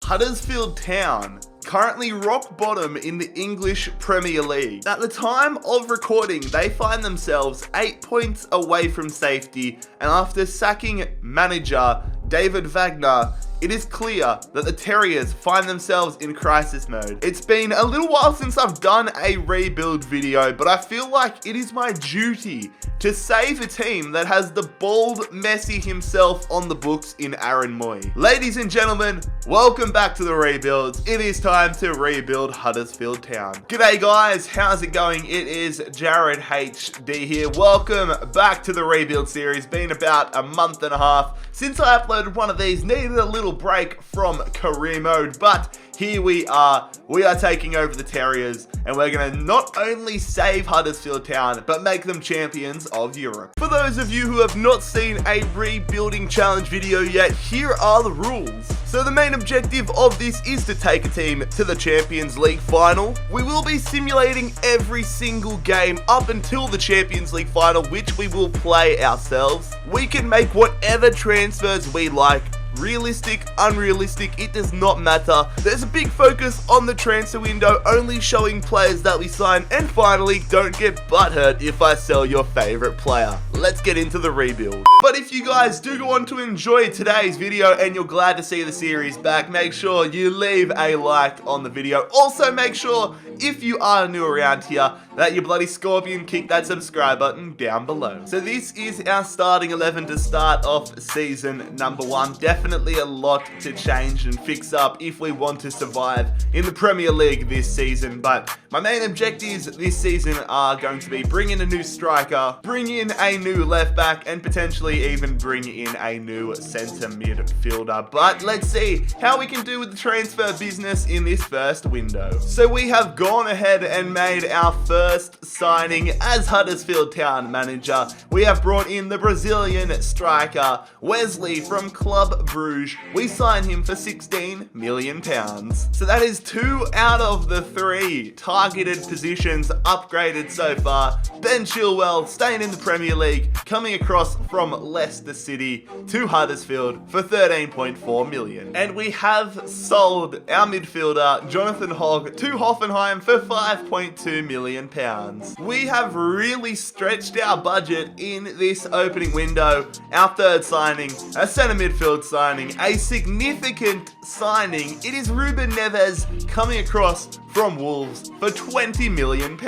Huddersfield Town, currently rock bottom in the English Premier League. At the time of recording, they find themselves 8 points away from safety, and after sacking manager David Wagner, it is clear that the Terriers find themselves in crisis mode. It's been a little while since I've done a rebuild video, but I feel like it is my duty to save a team that has the bald Messi himself on the books in Aaron Moy. Ladies and gentlemen, welcome back to the rebuilds. It is time to rebuild Huddersfield Town. G'day guys, how's it going? It is JarradHD here. Welcome back to the rebuild series. Been about a month and a half since I uploaded one of these. Needed a little break from career mode, but here we are taking over the Terriers, and we're going to not only save Huddersfield Town, but make them champions of Europe. For those of you who have not seen a rebuilding challenge video yet, here are the rules. So the main objective of this is to take a team to the Champions League final. We will be simulating every single game up until the Champions League final, which we will play ourselves. We can make whatever transfers we like. Realistic, unrealistic, it does not matter. There's a big focus on the transfer window, only showing players that we sign. And finally, don't get butthurt if I sell your favorite player. Let's get into the rebuild. But if you guys do go on to enjoy today's video and you're glad to see the series back, make sure you leave a like on the video. Also make sure, if you are new around here, that you bloody scorpion kick that subscribe button down below. So this is our starting 11 to start off season number 1. Definitely a lot to change and fix up if we want to survive in the Premier League this season. But my main objectives this season are going to be bring in a new striker, bring in a new left back, and potentially even bring in a new centre midfielder. But let's see how we can do with the transfer business in this first window. So we have gone ahead and made our first signing as Huddersfield Town manager. We have brought in the Brazilian striker Wesley from Club Bruges. We signed him for £16 million. So that is 2 out of the 3 targeted positions upgraded so far. Ben Chilwell staying in the Premier League, coming across from Leicester City to Huddersfield for £13.4 million. And we have sold our midfielder Jonathan Hogg to Hoffenheim for £5.2 million. We have really stretched our budget in this opening window. Our third signing, a centre midfield signing, a significant signing. It is Ruben Neves coming across from Wolves for £20 million.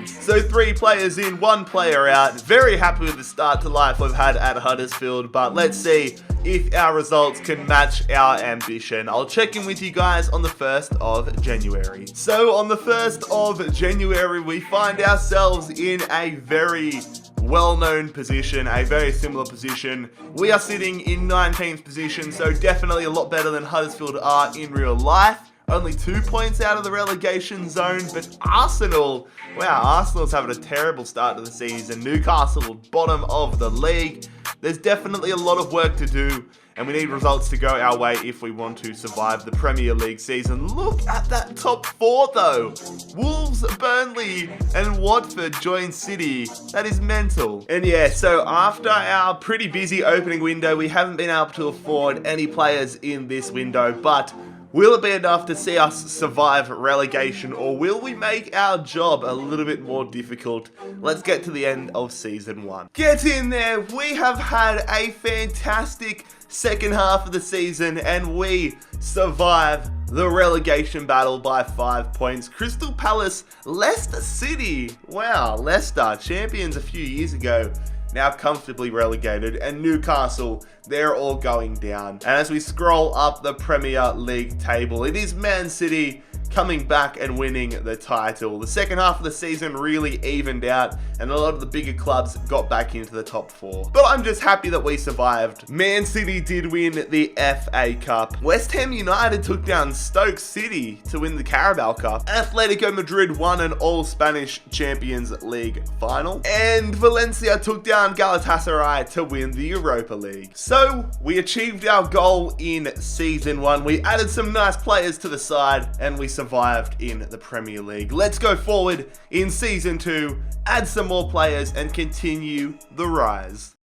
So 3 players in, 1 player out. Very happy with the start to life we've had at Huddersfield, but let's see if our results can match our ambition. I'll check in with you guys on the 1st of January. So on the 1st of January, we find ourselves in a very well-known position, a very similar position. We are sitting in 19th position, so definitely a lot better than Huddersfield are in real life. Only 2 points out of the relegation zone, but Arsenal, wow, Arsenal's having a terrible start to the season. Newcastle, bottom of the league. There's definitely a lot of work to do, and we need results to go our way if we want to survive the Premier League season. Look at that top 4 though. Wolves, Burnley, and Watford join City. That is mental. And yeah, so after our pretty busy opening window, we haven't been able to afford any players in this window, but will it be enough to see us survive relegation, or will we make our job a little bit more difficult? Let's get to the end of season 1. Get in there. We have had a fantastic second half of the season, and we survive the relegation battle by 5 points. Crystal Palace, Leicester City. Wow, Leicester, champions a few years ago, now comfortably relegated, and Newcastle, they're all going down. And as we scroll up the Premier League table, it is Man City coming back and winning the title. The second half of the season really evened out, and a lot of the bigger clubs got back into the top 4. But I'm just happy that we survived. Man City did win the FA Cup. West Ham United took down Stoke City to win the Carabao Cup. Atletico Madrid won an all-Spanish Champions League final. And Valencia took down Galatasaray to win the Europa League. So we achieved our goal in season 1. We added some nice players to the side, and we survived in the Premier League. Let's go forward in season 2, add some more players, and continue the rise.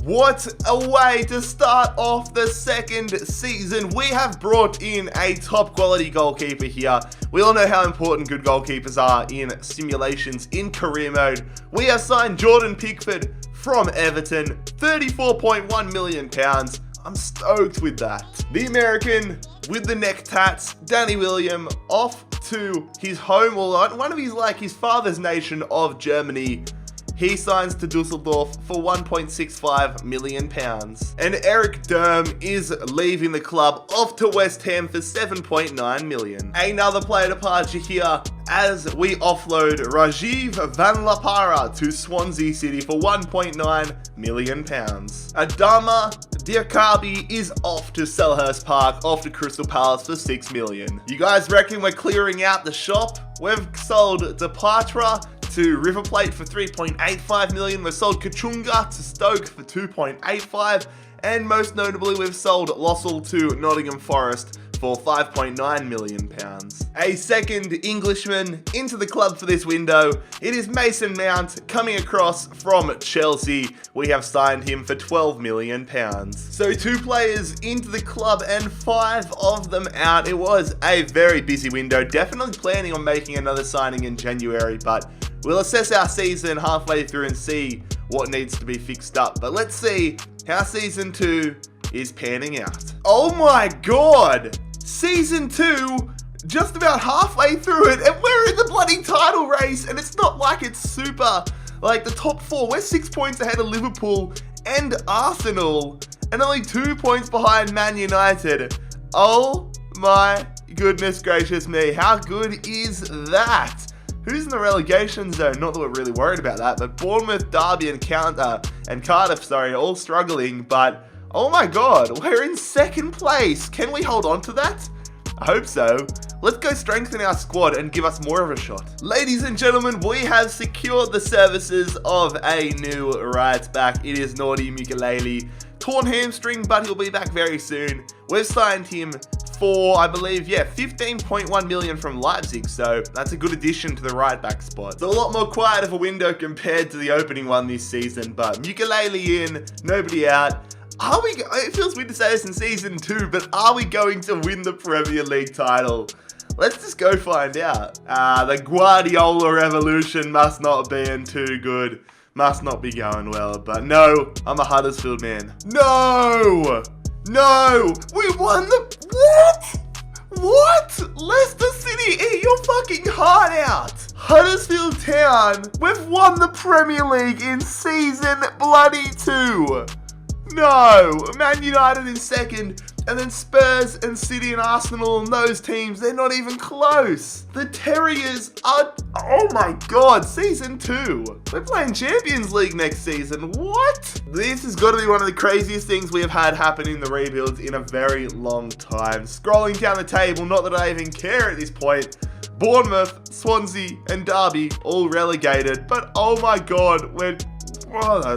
What a way to start off the second season. We have brought in a top quality goalkeeper here. We all know how important good goalkeepers are in simulations in career mode. We have signed Jordan Pickford from Everton, £34.1 million. I'm stoked with that. The American with the neck tats, Danny William, off to his home, or one of his father's nation of Germany. He signs to Dusseldorf for £1.65 million. And Eric Durm is leaving the club, off to West Ham for £7.9 million. Another player departure here as we offload Rajiv Van La Parra to Swansea City for £1.9 million. Adama Diakabi is off to Selhurst Park, off to Crystal Palace for £6 million. You guys reckon we're clearing out the shop? We've sold Depatra to River Plate for £3.85 million. We've sold Kachunga to Stoke for £2.85, and most notably we've sold Lossell to Nottingham Forest for £5.9 million. A second Englishman into the club for this window. It is Mason Mount coming across from Chelsea. We have signed him for £12 million. So 2 players into the club and 5 of them out. It was a very busy window. Definitely planning on making another signing in January, but we'll assess our season halfway through and see what needs to be fixed up. But let's see how season 2 is panning out. Oh my god! Season 2, just about halfway through it, and we're in the bloody title race, and it's not like it's super, like the top 4. We're 6 points ahead of Liverpool and Arsenal, and only 2 points behind Man United. Oh my goodness gracious me, how good is that? Who's in the relegation zone? Not that we're really worried about that, but Bournemouth, Derby, and Cardiff, all struggling, but oh my god, we're in second place. Can we hold on to that? I hope so. Let's go strengthen our squad and give us more of a shot. Ladies and gentlemen, we have secured the services of a new right back. It is Naughty Mukalele. Torn hamstring, but he'll be back very soon. We've signed him for, I believe, £15.1 million from Leipzig, so that's a good addition to the right back spot. So a lot more quiet of a window compared to the opening one this season, but Mukalele in, nobody out. It feels weird to say this in season 2, but are we going to win the Premier League title? Let's just go find out. The Guardiola revolution must not be too good. Must not be going well, but no, I'm a Huddersfield man. No! No! We won the... What? Leicester City, eat your fucking heart out! Huddersfield Town, we've won the Premier League in season bloody 2! No! Man United in second, and then Spurs and City and Arsenal and those teams, they're not even close. The Terriers are, oh my god, season 2. We're playing Champions League next season, what? This has got to be one of the craziest things we have had happen in the rebuilds in a very long time. Scrolling down the table, not that I even care at this point, Bournemouth, Swansea and Derby all relegated, but oh my god,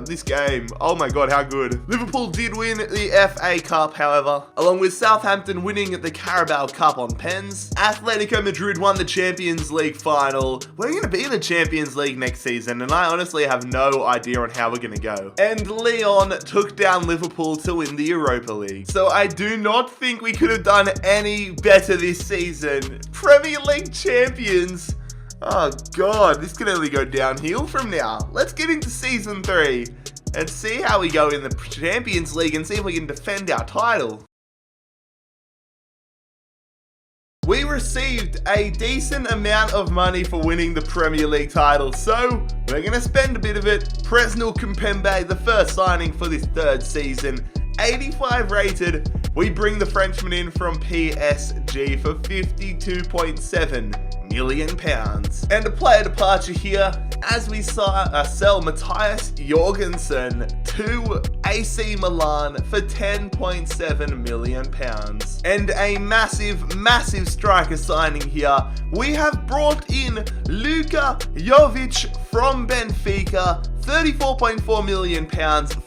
this game, oh my god, how good. Liverpool did win the FA Cup, however, along with Southampton winning the Carabao Cup on pens. Atletico Madrid won the Champions League final. We're going to be in the Champions League next season, and I honestly have no idea on how we're going to go. And Lyon took down Liverpool to win the Europa League. So I do not think we could have done any better this season. Premier League champions. Oh god, this can only go downhill from now. Let's get into season 3 and see how we go in the Champions League and see if we can defend our title. We received a decent amount of money for winning the Premier League title, so we're going to spend a bit of it. Presnel Kimpembe, the first signing for this 3rd season, 85 rated. We bring the Frenchman in from PSG for £52.7 million. And a player departure here as we sell Matthias Jorgensen to AC Milan for £10.7 million. And a massive striker signing here. We have brought in Luka Jovic from Benfica, £34.4 million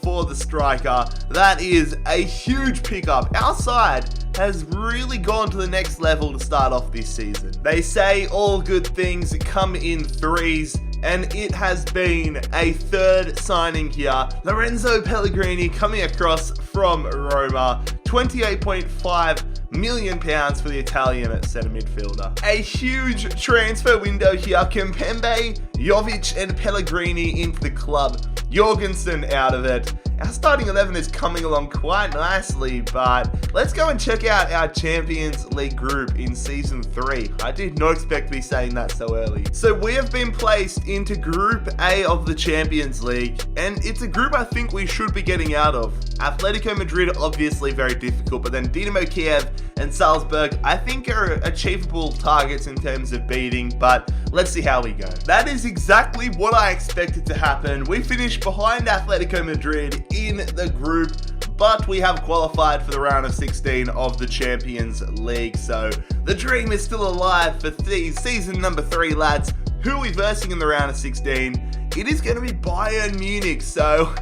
for the striker. That is a huge pickup. Our side has really gone to the next level to start off this season. They say all good things come in threes, And it has been a third signing here. Lorenzo Pellegrini coming across from Roma. £28.5 million for the Italian centre midfielder. A huge transfer window here. Kimpembe, Jovic and Pellegrini into the club. Jorgensen out of it. Our starting 11 is coming along quite nicely, but let's go and check out our Champions League group in Season 3. I did not expect to be saying that so early. So we have been placed into Group A of the Champions League, and it's a group I think we should be getting out of. Atletico Madrid, obviously very difficult, but then Dinamo Kiev and Salzburg, I think are achievable targets in terms of beating, but let's see how we go. That is exactly what I expected to happen. We finished behind Atletico Madrid in the group, but we have qualified for the round of 16 of the Champions League. So the dream is still alive for season number 3, lads. Who are we versing in the round of 16? It is going to be Bayern Munich. So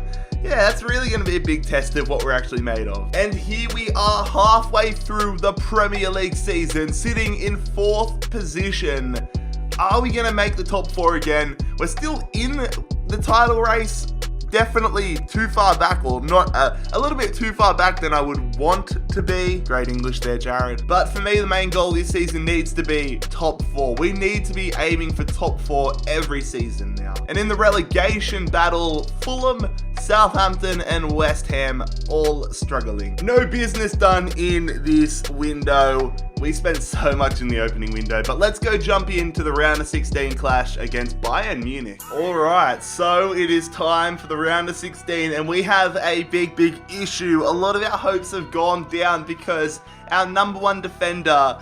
yeah, that's really going to be a big test of what we're actually made of. And here we are halfway through the Premier League season, sitting in 4th position. Are we going to make the top 4 again? We're still in the title race. Definitely too far back, or not a little bit too far back than I would want to be. Great English there, Jared. But for me, the main goal this season needs to be top 4. We need to be aiming for top 4 every season now. And in the relegation battle, Fulham, Southampton and West Ham all struggling. No business done in this window. We spent so much in the opening window, but let's go jump into the round of 16 clash against Bayern Munich. Alright, so it is time for the round of 16, and we have a big issue. A lot of our hopes have gone down because our number 1 defender,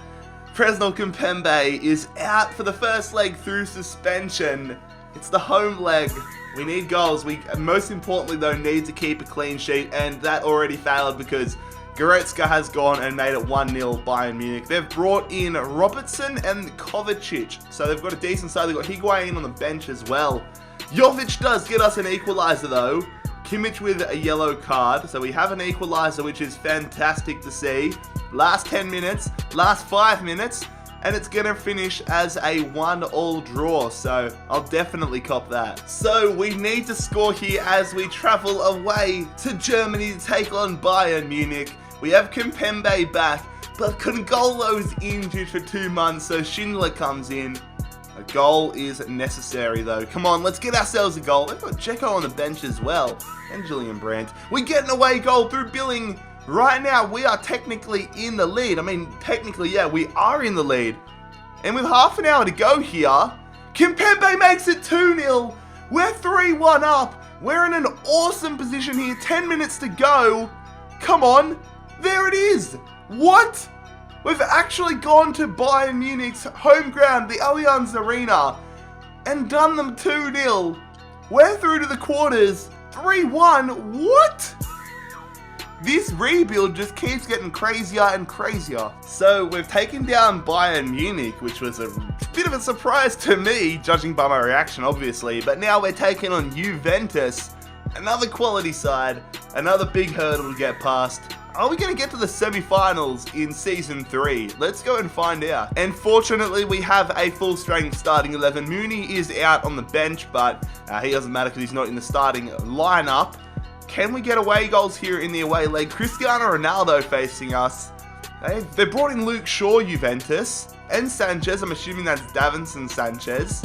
Presnel Kimpembe, is out for the first leg through suspension. It's the home leg. We need goals. We, most importantly though, need to keep a clean sheet, and that already failed because Goretzka has gone and made it 1-0 Bayern Munich. They've brought in Robertson and Kovacic, so they've got a decent side. They've got Higuain on the bench as well. Jovic does get us an equaliser though. Kimmich with a yellow card, so we have an equaliser, which is fantastic to see. Last 10 minutes, last 5 minutes, and it's going to finish as a 1-1 draw, so I'll definitely cop that. So we need to score here as we travel away to Germany to take on Bayern Munich. We have Kimpembe back, but Kongolo's injured for 2 months, so Schindler comes in. A goal is necessary though. Come on, let's get ourselves a goal. They've got Dzeko on the bench as well, and Julian Brandt. We get an away goal through Billing. Right now, we are technically in the lead. I mean, technically, yeah, we are in the lead. And with half an hour to go here, Kimpembe makes it 2-0. We're 3-1 up. We're in an awesome position here. 10 minutes to go. Come on. There it is. What? We've actually gone to Bayern Munich's home ground, the Allianz Arena, and done them 2-0. We're through to the quarters. 3-1. What? This rebuild just keeps getting crazier and crazier. So we've taken down Bayern Munich, which was a bit of a surprise to me, judging by my reaction obviously, but now we're taking on Juventus, another quality side, another big hurdle to get past. Are we going to get to the semi-finals in Season 3? Let's go and find out. And fortunately, we have a full-strength starting 11. Mooney is out on the bench, but he doesn't matter because he's not in the starting lineup. Can we get away goals here in the away leg? Cristiano Ronaldo facing us. They brought in Luke Shaw, Juventus, and Sanchez. I'm assuming that's Davinson Sanchez.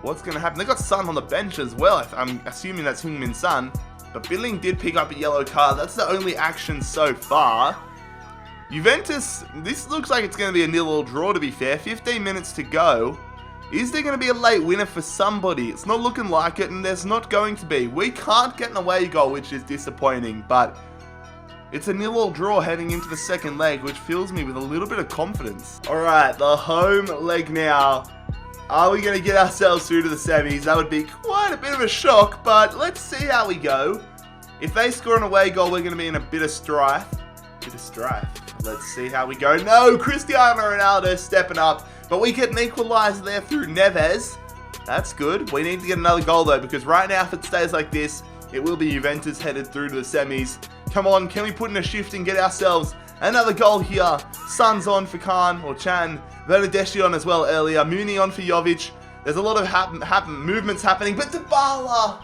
What's going to happen? They got Son on the bench as well. I'm assuming that's Heung-min Son. But Billing did pick up a yellow card. That's the only action so far. Juventus, this looks like it's going to be a 0-0 draw to be fair. 15 minutes to go. Is there going to be a late winner for somebody? It's not looking like it, and there's not going to be. We can't get an away goal, which is disappointing, but it's a 0-0 draw heading into the second leg, which fills me with a little bit of confidence. Alright, the home leg now. Are we going to get ourselves through to the semis? That would be quite a bit of a shock, but let's see how we go. If they score an away goal, we're going to be in a bit of strife. Let's see how we go. No, Cristiano Ronaldo stepping up. But we get an equaliser there through Neves. That's good. We need to get another goal though, because right now if it stays like this, it will be Juventus headed through to the semis. Come on, can we put in a shift and get ourselves another goal here? Son's on for Khan, or Chan. Bernardeschi on as well earlier. Mooney on for Jovic. There's a lot of movements happening, but Dybala!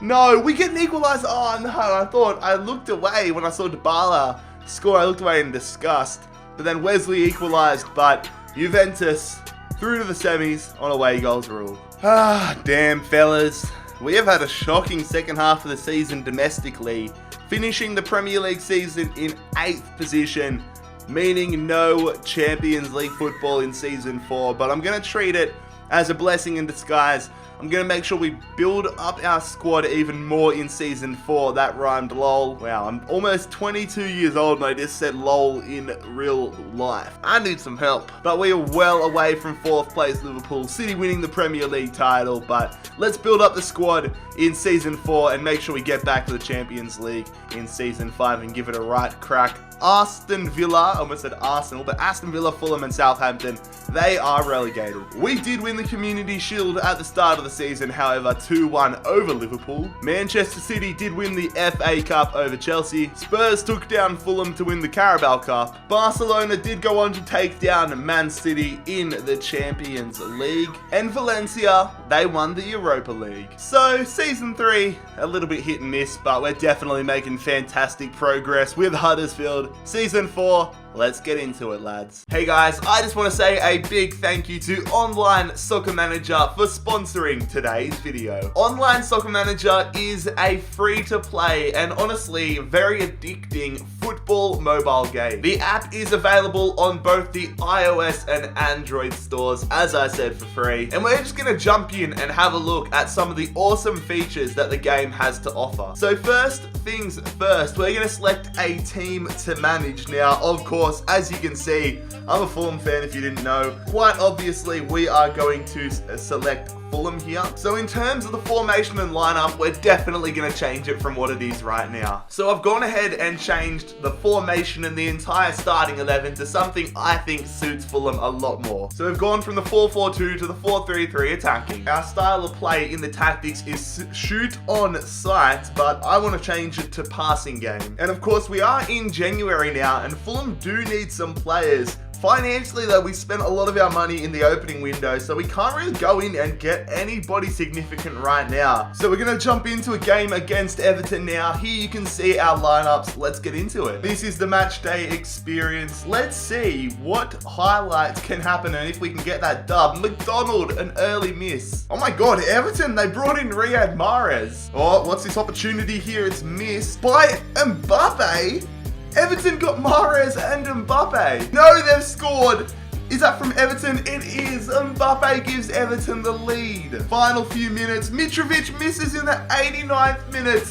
No, we get an equaliser. Oh no, I looked away when I saw Dybala score. I looked away in disgust. But then Wesley equalised, but Juventus through to the semis on away goals rule. Ah, damn fellas. We have had a shocking second half of the season domestically, finishing the Premier League season in 8th position, meaning no Champions League football in Season 4, but I'm going to treat it as a blessing in disguise. I'm going to make sure we build up our squad even more in Season 4. That rhymed, lol. Wow, I'm almost 22 years old and I just said lol in real life. I need some help. But we are well away from 4th place Liverpool, City winning the Premier League title. But let's build up the squad in Season 4 and make sure we get back to the Champions League in Season 5 and give it a right crack. Aston Villa, I almost said Arsenal, but Aston Villa, Fulham and Southampton, they are relegated. We did win the Community Shield at the start of the season, however, 2-1 over Liverpool. Manchester City did win the FA Cup over Chelsea. Spurs took down Fulham to win the Carabao Cup. Barcelona did go on to take down Man City in the Champions League. And Valencia, they won the Europa League. So, Season 3, a little bit hit and miss, but we're definitely making fantastic progress with Huddersfield. Season 4, let's get into it, lads. Hey guys, I just want to say a big thank you to Online Soccer Manager for sponsoring today's video. Online Soccer Manager is a free-to-play and honestly very addicting football mobile game. The app is available on both the iOS and Android stores, as I said, for free. And we're just going to jump in and have a look at some of the awesome features that the game has to offer. So first things first, we're going to select a team to manage. Now, of course, as you can see, I'm a Fulham fan if you didn't know. Quite obviously, we are going to select Fulham here. So in terms of the formation and lineup, we're definitely going to change it from what it is right now. So I've gone ahead and changed the formation and the entire starting 11 to something I think suits Fulham a lot more. So we've gone from the 4-4-2 to the 4-3-3 attacking. Our style of play in the tactics is shoot on sight, but I want to change it to passing game. And of course, we are in January now, and Fulham do need some players. Financially though, we spent a lot of our money in the opening window, so we can't really go in and get anybody significant right now. So we're going to jump into a game against Everton now. Here you can see our lineups. Let's get into it. This is the match day experience. Let's see what highlights can happen and if we can get that dub. McDonald, an early miss. Oh my god, Everton, they brought in Riyad Mahrez. Oh, what's this opportunity here? It's missed by Mbappe. Everton got Mahrez and Mbappe. No, they've scored. Is that from Everton? It is. Mbappe gives Everton the lead. Final few minutes. Mitrovic misses in the 89th minute.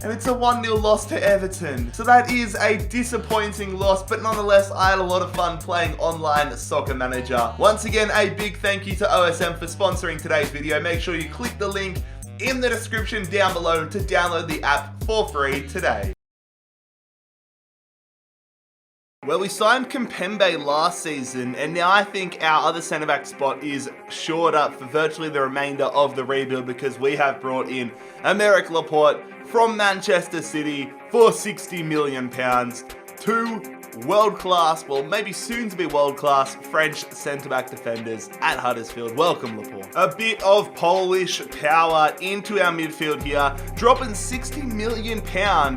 And it's a 1-0 loss to Everton. So that is a disappointing loss, but nonetheless, I had a lot of fun playing Online Soccer Manager. Once again, a big thank you to OSM for sponsoring today's video. Make sure you click the link in the description down below to download the app for free today. Well, we signed Kimpembe last season, and now I think our other centre-back spot is shored up for virtually the remainder of the rebuild because we have brought in Aymeric Laporte from Manchester City for £60 million. Two world-class, well, maybe soon-to-be world-class French centre-back defenders at Huddersfield. Welcome, Laporte. A bit of Polish power into our midfield here, dropping £60 million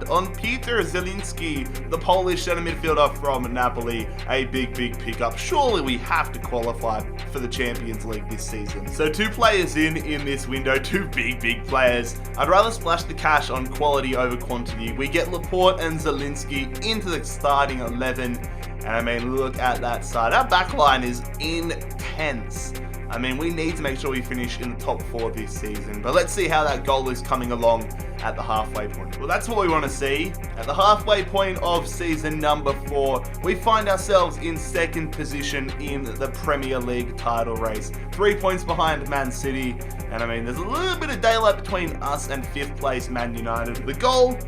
on Peter Zielinski, the Polish centre midfielder from Napoli. A big pickup. Surely we have to qualify for the Champions League this season. So 2 players in this window, 2 big players. I'd rather splash the cash on quality over quantity. We get Laporte and Zielinski into the starting 11. And I mean, look at that side. Our backline is intense. I mean, we need to make sure we finish in the top 4 this season. But let's see how that goal is coming along at the halfway point. Well, that's what we want to see. At the halfway point of season number 4, we find ourselves in 2nd position in the Premier League title race. 3 points behind Man City. And I mean, there's a little bit of daylight between us and 5th place Man United. The goal,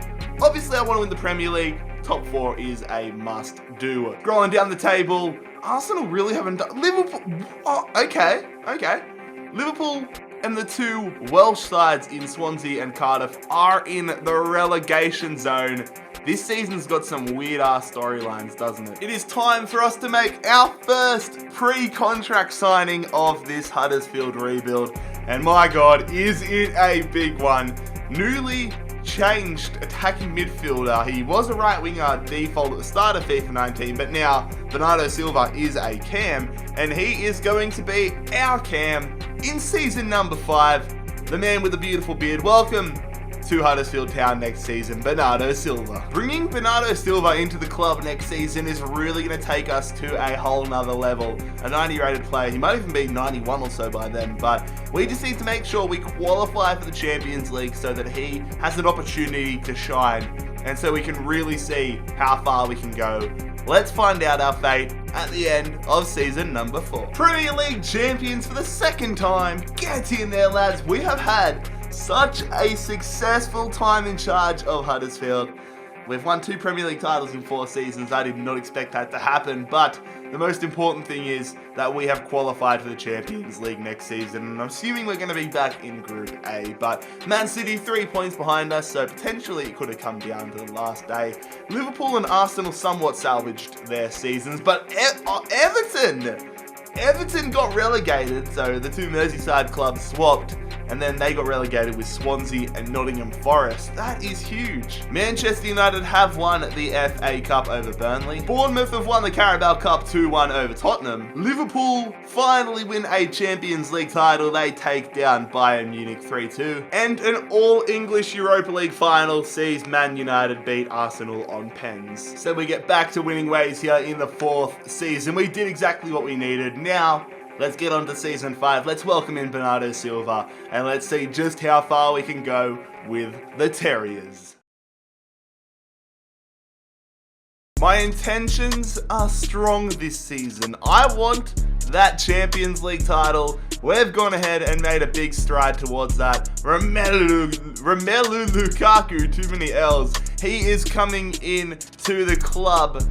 obviously I want to win the Premier League. Top 4 is a must do. Scrolling down the table, Arsenal really haven't done... Liverpool... Oh, okay. Liverpool and the 2 Welsh sides in Swansea and Cardiff are in the relegation zone. This season's got some weird ass storylines, doesn't it? It is time for us to make our first pre-contract signing of this Huddersfield rebuild. And my God, is it a big one. Newly changed attacking midfielder. He was a right winger default at the start of FIFA 19, but now Bernardo Silva is a cam, and he is going to be our cam in season number 5. The man with the beautiful beard. Welcome to Huddersfield Town next season, Bernardo Silva. Bringing Bernardo Silva into the club next season is really going to take us to a whole nother level. A 90 rated player, he might even be 91 or so by then, but we just need to make sure we qualify for the Champions League so that he has an opportunity to shine, and so we can really see how far we can go. Let's find out our fate at the end of season number 4. Premier League champions for the second time. Get in there, lads. We have had such a successful time in charge of Huddersfield. We've won 2 Premier League titles in 4 seasons. I did not expect that to happen, but the most important thing is that we have qualified for the Champions League next season, and I'm assuming we're going to be back in Group A. But Man City 3 points behind us, so potentially it could have come down to the last day. Liverpool and Arsenal somewhat salvaged their seasons, but Everton got relegated, so the 2 Merseyside clubs swapped, and then they got relegated with Swansea and Nottingham Forest. That is huge. Manchester United have won the FA Cup over Burnley. Bournemouth have won the Carabao Cup 2-1 over Tottenham. Liverpool finally win a Champions League title. They take down Bayern Munich 3-2. And an all-English Europa League final sees Man United beat Arsenal on pens. So we get back to winning ways here in the 4th season. We did exactly what we needed. Now, let's get on to season 5. Let's welcome in Bernardo Silva, and let's see just how far we can go with the Terriers. My intentions are strong this season. I want that Champions League title. We've gone ahead and made a big stride towards that. Romelu Lukaku, too many L's. He is coming in to the club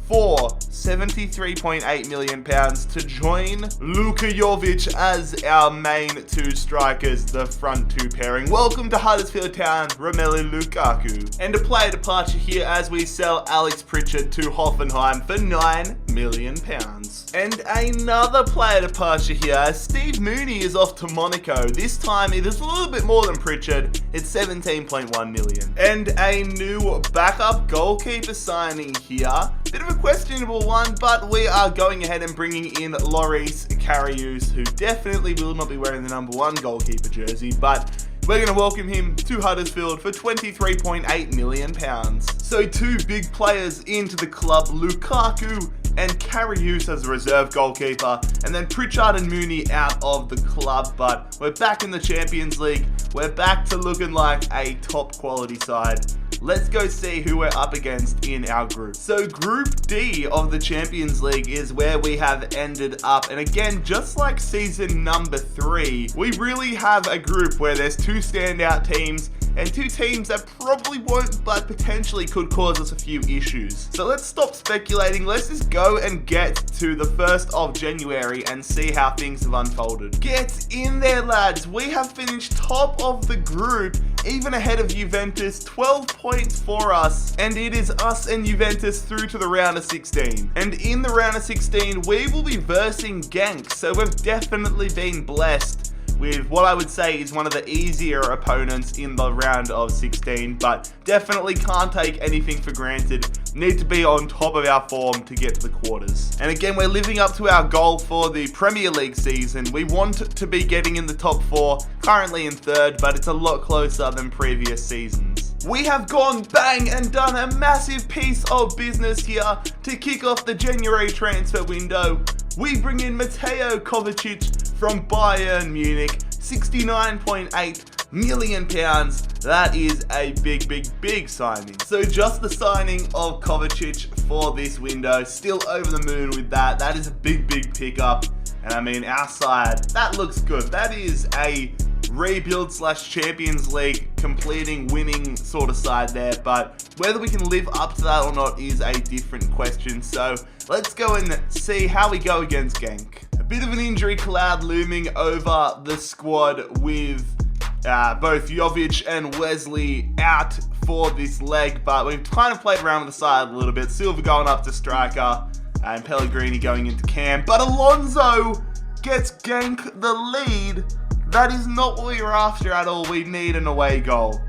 for £73.8 million to join Luka Jovic as our main 2 strikers, the front 2 pairing. Welcome to Huddersfield Town, Romelu Lukaku. And a player departure here as we sell Alex Pritchard to Hoffenheim for £9 million. And another player departure here, Steve Mooney is off to Monaco. This time it is a little bit more than Pritchard, it's £17.1 million. And a new backup goalkeeper signing here. Bit of a questionable one, but we are going ahead and bringing in Loris Karius, who definitely will not be wearing the number 1 goalkeeper jersey, but we're going to welcome him to Huddersfield for £23.8 million. So 2 big players into the club, Lukaku and Karius as a reserve goalkeeper, and then Pritchard and Mooney out of the club. But we're back in the Champions League. We're back to looking like a top quality side. Let's go see who we're up against in our group. So Group D of the Champions League is where we have ended up. And again, just like season number 3, we really have a group where there's 2 standout teams and 2 teams that probably won't, but potentially could cause us a few issues. So let's stop speculating. Let's just go and get to the 1st of January and see how things have unfolded. Get in there, lads. We have finished top of the group, even ahead of Juventus, 12 points for us, and it is us and Juventus through to the round of 16. And in the round of 16, we will be versing Genk, so we've definitely been blessed with what I would say is one of the easier opponents in the round of 16, but definitely can't take anything for granted. Need to be on top of our form to get to the quarters. And again, we're living up to our goal for the Premier League season. We want to be getting in the top 4, currently in 3rd, but it's a lot closer than previous seasons. We have gone bang and done a massive piece of business here to kick off the January transfer window. We bring in Mateo Kovacic from Bayern Munich, £69.8 million. That is a big signing. So just the signing of Kovacic for this window, still over the moon with that. That is a big pickup. And I mean, our side, that looks good. That is a rebuild / Champions League completing winning sort of side there, but whether we can live up to that or not is a different question. So let's go and see how we go against Genk. A bit of an injury cloud looming over the squad with both Jovic and Wesley out for this leg, but we've kind of played around with the side a little bit. Silva going up to striker and Pellegrini going into cam, but Alonso gets Genk the lead. That is not what we were after at all. We need an away goal.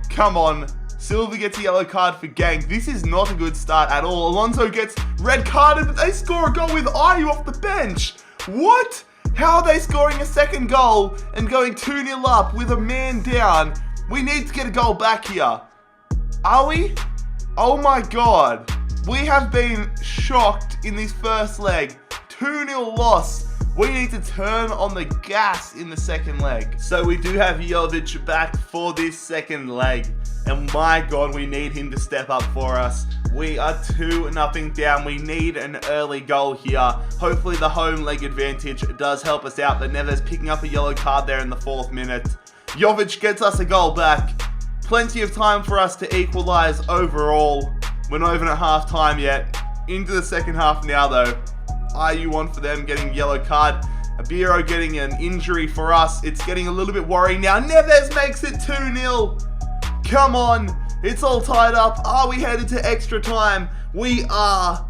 Come on. Silva gets a yellow card for Genk. This is not a good start at all. Alonso gets red carded, but they score a goal with Ayu off the bench. What? How are they scoring a second goal and going 2-0 up with a man down? We need to get a goal back here. Are we? Oh my god. We have been shocked in this first leg. 2-0 loss. We need to turn on the gas in the second leg. So we do have Jovic back for this second leg. And my god, we need him to step up for us. We are 2-0 down. We need an early goal here. Hopefully the home leg advantage does help us out. But Neves picking up a yellow card there in the 4th minute. Jovic gets us a goal back. Plenty of time for us to equalise overall. We're not even at half time yet. Into the second half now though. Ayu on for them, getting yellow card. Abiro getting an injury for us. It's getting a little bit worrying now. Neves makes it 2-0. Come on. It's all tied up. Are we headed to extra time? We are.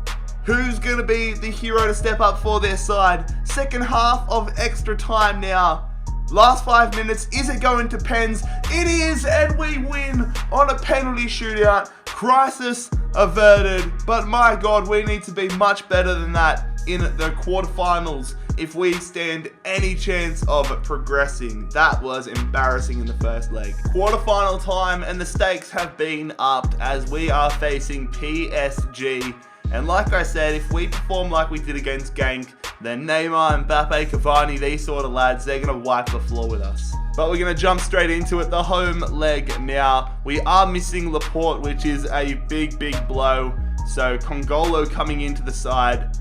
Who's going to be the hero to step up for their side? Second half of extra time now. Last 5 minutes. Is it going to pens? It is, and we win on a penalty shootout. Crisis averted. But my god, we need to be much better than that in the quarterfinals if we stand any chance of progressing. That was embarrassing in the first leg. Quarterfinal time, and the stakes have been upped as we are facing PSG. And like I said, if we perform like we did against Genk, then Neymar, Mbappe, Cavani, these sort of lads, they're going to wipe the floor with us. But we're going to jump straight into it. The home leg now. We are missing Laporte, which is a big, big blow. So Congolo coming into the side.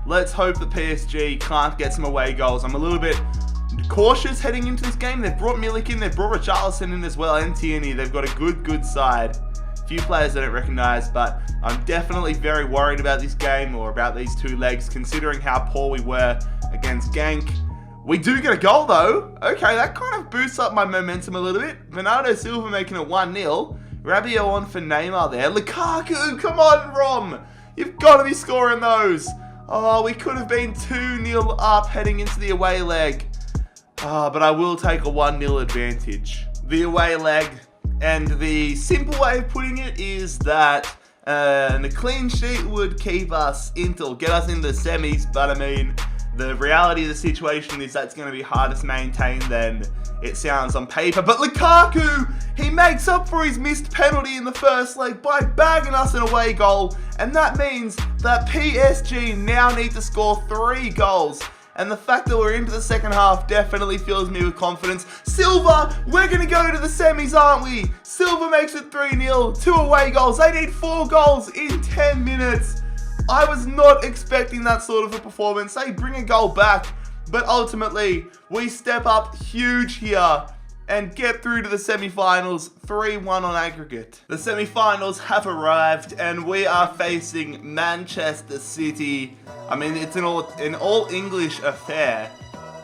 Let's hope the PSG can't get some away goals. I'm a little bit cautious heading into this game. They've brought Milik in, they've brought Richarlison in as well, and Tierney. They've got a good side. Few players I don't recognise, but I'm definitely very worried about this game, or about these 2 legs, considering how poor we were against Genk. We do get a goal though. Okay, that kind of boosts up my momentum a little bit. Bernardo Silva making it 1-0. Rabiot on for Neymar there. Lukaku, come on, Rom. You've got to be scoring those. Oh, we could have been 2-0 up heading into the away leg. But I will take a 1-0 advantage. The away leg, and the simple way of putting it is that the clean sheet would keep us into, get us into the semis, but I mean, the reality of the situation is that's going to be harder to maintain than it sounds on paper. But Lukaku, he makes up for his missed penalty in the first leg by bagging us an away goal. And that means that PSG now need to score 3 goals. And the fact that we're into the second half definitely fills me with confidence. Silva, we're going to go to the semis, aren't we? Silva makes it 3-0, 2 away goals. They need 4 goals in 10 minutes. I was not expecting that sort of a performance. They bring a goal back, but ultimately we step up huge here and get through to the semi-finals, 3-1 on aggregate. The semi-finals have arrived and we are facing Manchester City. I mean, it's an all English affair,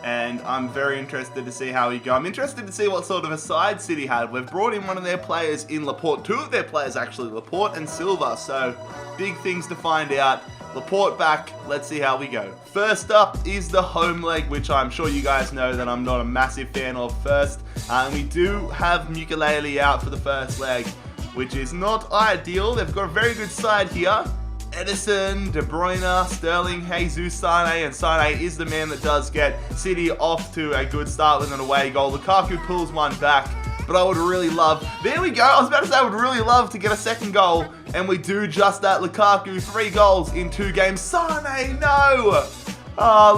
and I'm very interested to see how we go. I'm interested to see what sort of a side City had. We've brought in one of their players in Laporte, 2 of their players actually, Laporte and Silva, so big things to find out. Laporte back, let's see how we go. First up is the home leg, which I'm sure you guys know that I'm not a massive fan of first. And we do have Mukalele out for the first leg, which is not ideal. They've got a very good side here. Edison, De Bruyne, Sterling, Jesus, Sane, and Sane is the man that does get City off to a good start with an away goal. Lukaku pulls one back, but I would really love, there we go, I was about to say I would really love to get a second goal, and we do just that. Lukaku, 3 goals in 2 games. Sane, no!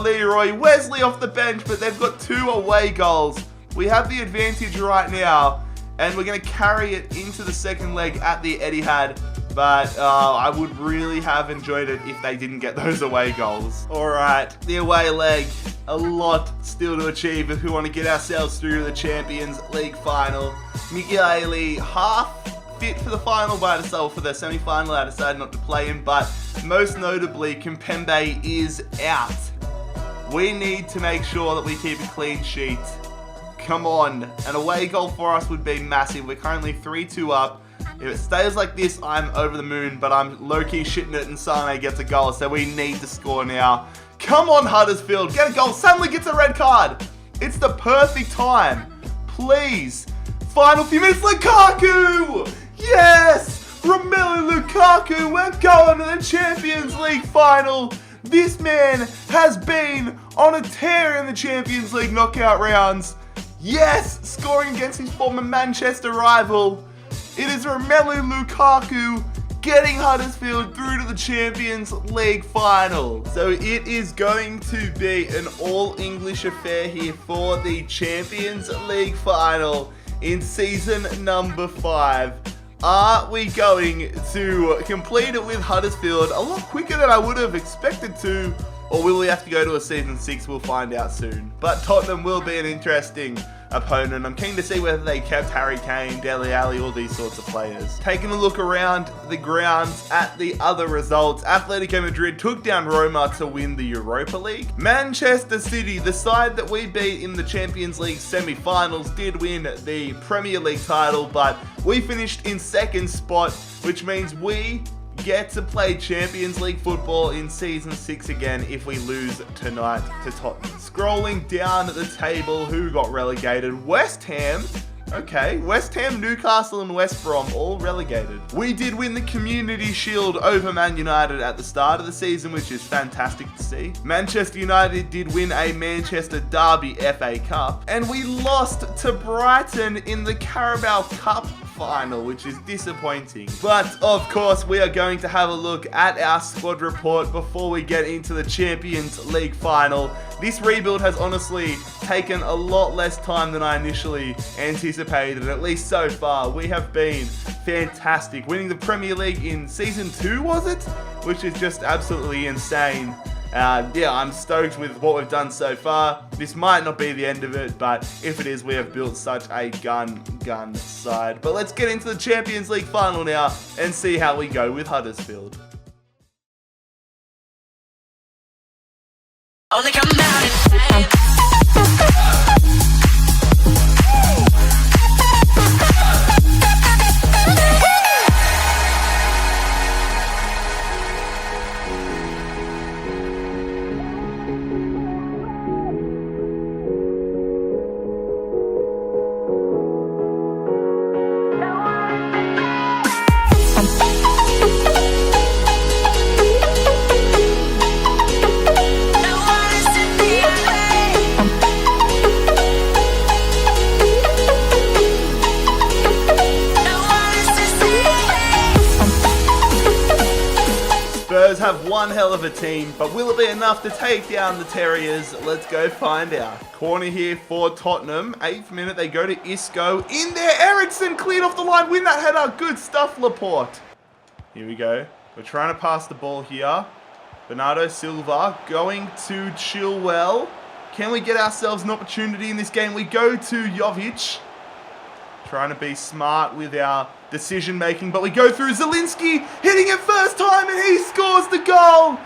Leroy, Wesley off the bench, but they've got 2 away goals. We have the advantage right now, and we're going to carry it into the second leg at the Etihad. But I would really have enjoyed it if they didn't get those away goals. Alright, the away leg. A lot still to achieve if we want to get ourselves through to the Champions League final. Mukalele half fit for the final, but for the semi-final I decided not to play him. But most notably, Kimpembe is out. We need to make sure that we keep a clean sheet. Come on, an away goal for us would be massive. We're currently 3-2 up. If it stays like this, I'm over the moon, but I'm low-key shitting it and Sane gets a goal, so we need to score now. Come on, Huddersfield, get a goal. Suddenly gets a red card. It's the perfect time. Please. Final few minutes, Lukaku! Yes! Romelu Lukaku, we're going to the Champions League final. This man has been on a tear in the Champions League knockout rounds. Yes, scoring against his former Manchester rival. It is Romelu Lukaku getting Huddersfield through to the Champions League final. So it is going to be an all-English affair here for the Champions League final in season number 5. Are we going to complete it with Huddersfield a lot quicker than I would have expected to? Or will we have to go to a season 6? We'll find out soon. But Tottenham will be an interesting opponent. I'm keen to see whether they kept Harry Kane, Dele Alli, all these sorts of players. Taking a look around the grounds at the other results, Atletico Madrid took down Roma to win the Europa League. Manchester City, the side that we beat in the Champions League semi-finals, did win the Premier League title, but we finished in second spot, which means we get to play Champions League football in season 6 again if we lose tonight to Tottenham. Scrolling down the table, who got relegated? West Ham. Okay, West Ham, Newcastle and West Brom all relegated. We did win the Community Shield over Man United at the start of the season, which is fantastic to see. Manchester United did win a Manchester Derby FA Cup, and we lost to Brighton in the Carabao Cup final, which is disappointing. But of course, we are going to have a look at our squad report before we get into the Champions League final. This rebuild has honestly taken a lot less time than I initially anticipated, at least so far. We have been fantastic, winning the Premier League in season 2, was it? Which is just absolutely insane. Yeah, I'm stoked with what we've done so far. This might not be the end of it, but if it is, we have built such a gun side. But let's get into the Champions League final now and see how we go with Huddersfield. Only come down and have one hell of a team, but will it be enough to take down the Terriers? Let's go find out. Corner here for Tottenham. 8th minute, they go to Isco. In there, Eriksson cleared off the line. Win that header. Good stuff, Laporte. Here we go. We're trying to pass the ball here. Bernardo Silva going to Chilwell. Can we get ourselves an opportunity in this game? We go to Jovic. Trying to be smart with our decision making, but we go through Zielinski, hitting it first time, and he scores the goal.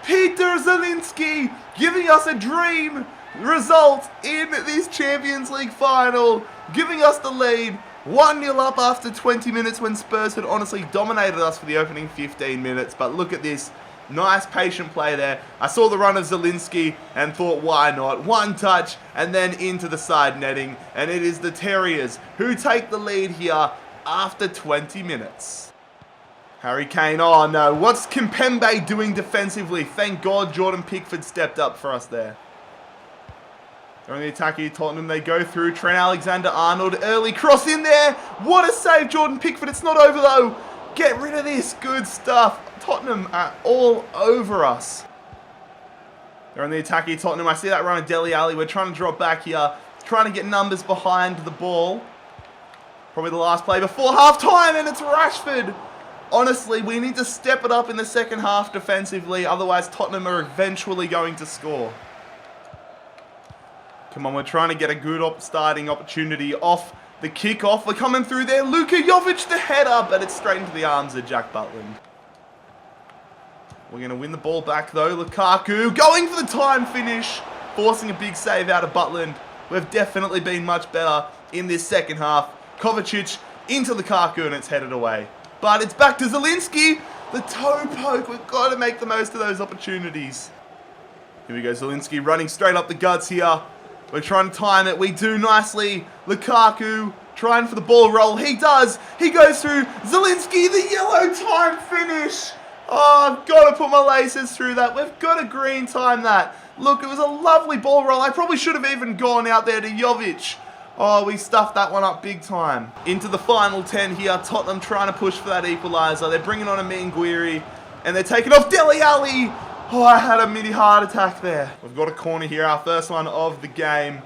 Peter Zielinski giving us a dream result in this Champions League final, giving us the lead. 1-0 up after 20 minutes when Spurs had honestly dominated us for the opening 15 minutes, but look at this. Nice patient play there. I saw the run of Zielinski and thought, why not? One touch and then into the side netting. And it is the Terriers who take the lead here after 20 minutes. Harry Kane, oh no. What's Kimpembe doing defensively? Thank God Jordan Pickford stepped up for us there. They're on the attack here, Tottenham. They go through Trent Alexander-Arnold. Early cross in there. What a save, Jordan Pickford. It's not over though. Get rid of this. Good stuff. Tottenham are all over us. They're on the attack here, Tottenham. I see that run of Dele Alli. We're trying to drop back here. Trying to get numbers behind the ball. Probably the last play before half-time, and it's Rashford. Honestly, we need to step it up in the second half defensively. Otherwise, Tottenham are eventually going to score. Come on, we're trying to get a good starting opportunity off the kickoff. We're coming through there. Luka Jovic, the header, but it's straight into the arms of Jack Butland. We're going to win the ball back, though. Lukaku going for the time finish, forcing a big save out of Butland. We've definitely been much better in this second half. Kovacic into Lukaku and it's headed away. But it's back to Zielinski. The toe poke. We've got to make the most of those opportunities. Here we go. Zielinski running straight up the guts here. We're trying to time it. We do nicely. Lukaku trying for the ball roll. He does. He goes through. Zielinski, the yellow time finish. Oh, I've got to put my laces through that. We've got to green time that. Look, it was a lovely ball roll. I probably should have even gone out there to Jovic. Oh, we stuffed that one up big time. Into the final 10 here. Tottenham trying to push for that equaliser. They're bringing on a Minguiri. And they're taking off Dele Alli. Oh, I had a mini heart attack there. We've got a corner here. Our first one of the game.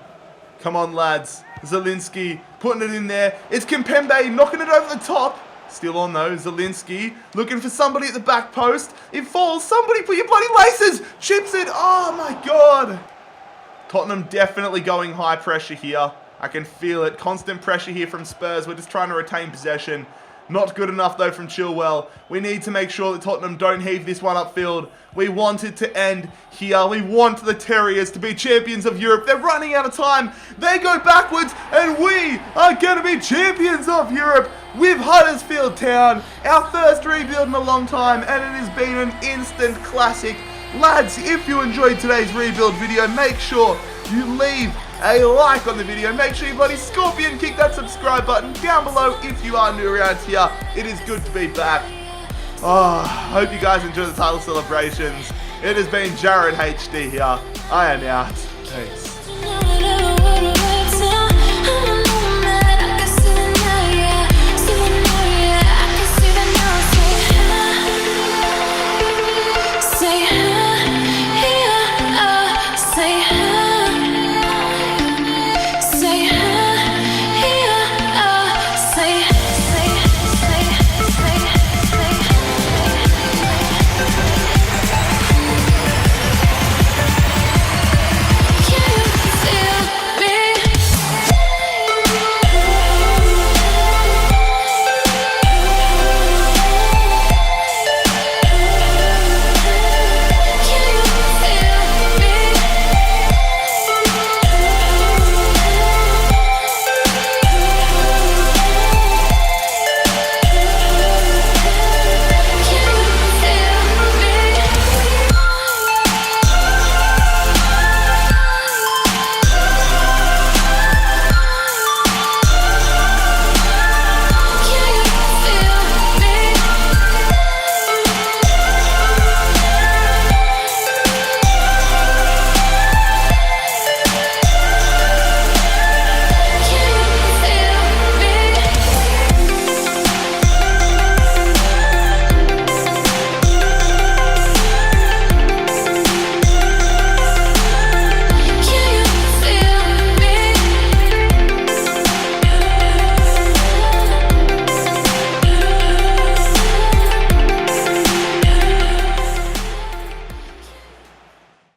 Come on, lads. Zielinski putting it in there. It's Kimpembe knocking it over the top. Still on though. Zielinski looking for somebody at the back post. It falls. Somebody put your bloody laces. Chips it. Oh, my God. Tottenham definitely going high pressure here. I can feel it. Constant pressure here from Spurs. We're just trying to retain possession. Not good enough, though, from Chilwell. We need to make sure that Tottenham don't heave this one upfield. We want it to end here. We want the Terriers to be champions of Europe. They're running out of time. They go backwards, and we are going to be champions of Europe with Huddersfield Town. Our first rebuild in a long time, and it has been an instant classic. Lads, if you enjoyed today's rebuild video, make sure you leave a like on the video. Make sure you bloody scorpion kick that subscribe button down below if you are new around here. It is good to be back. Oh, hope you guys enjoy the title celebrations. It has been JarradHD here. I am out. Peace.